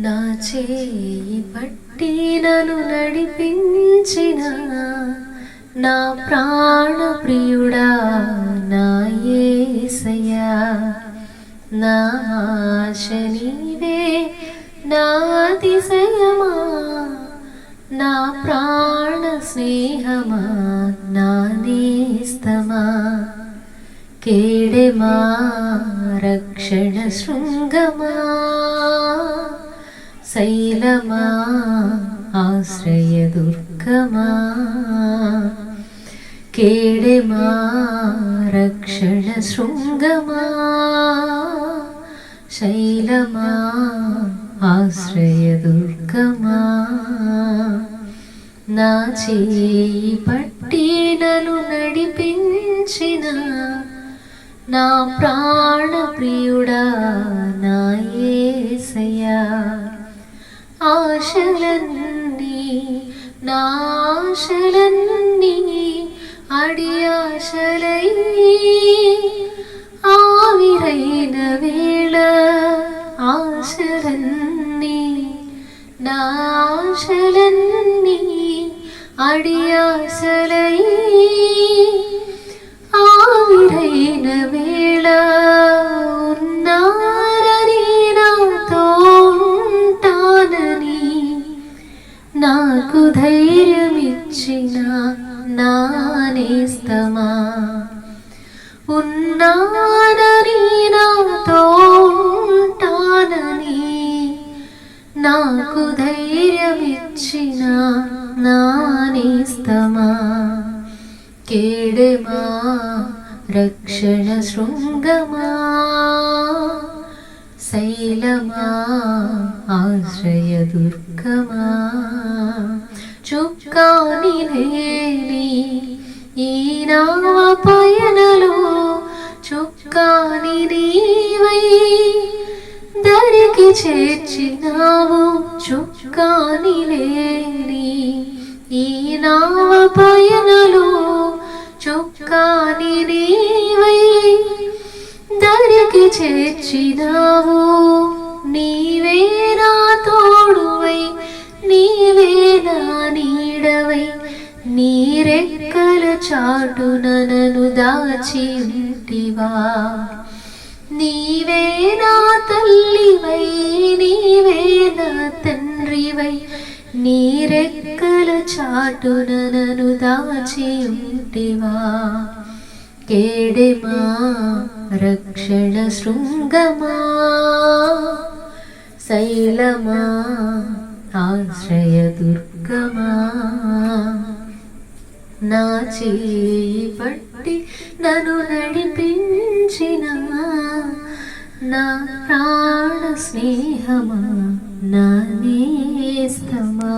నా చేయి పట్టి నన్ను నడిపించిన నా ప్రాణ ప్రియుడా నా యేసయ్యా, నా ఆశ నీవే నా అతిశయమా, నా ప్రాణ స్నేహమా నా నేస్తమా, కేడెమా రక్షణ శృంగమా, శైలమా ఆశ్రయ దుర్గమా, కేడెమా రక్షణ శృంగమా, శైలమా ఆశ్రయ దుర్గమా, నా చేయి పట్టి నన్ను నడిపించిన నా ప్రాణ ప్రియుడా నా యేసయ్యా, ఆశలన్నీ నా ఆశలన్నీ అడి ఆశలై ఆవిరైన వేళ, ఆశలన్నీ నా ఆశలన్నీ అడి ఆశలై ఆవిరైన వేళ, ఉన్నారని నాతో ఉంటానని నాకు ధైర్యమిచ్చిన నా నేస్తమా, ఉన్నానని నాతో ఉంటానని నాకు ధైర్యమిచ్చిన నా నేస్తమా, కేడెమా రక్షణ శృంగమా, శైలమా ఆశ్రయ దుర్గమా, చుక్కాని లేని ఈ నావ పయనలో చుక్కాని నీవై దరికి చేర్చినావు, చుక్కాని లేని ఈ నావ పయనలో చుక్కాని నీవై దరికి చేర్చినావు, నీవే నా తోడువై నీవే నా నీడవై నీ రెక్కల చాటున నన్ను దాచి ఉంటివా, నీవే నా తల్లివై నీవే నా తండ్రివై నీ రెక్కల చాటున నన్ను దాచి ఉంటివా, కేడెమా రక్షణ శృంగమా, శైలమా ఆశ్రయ దుర్గమా, నా చేయి పట్టి నన్ను నడిపించిన నా ప్రాణ స్నేహమా నా నేస్తమా.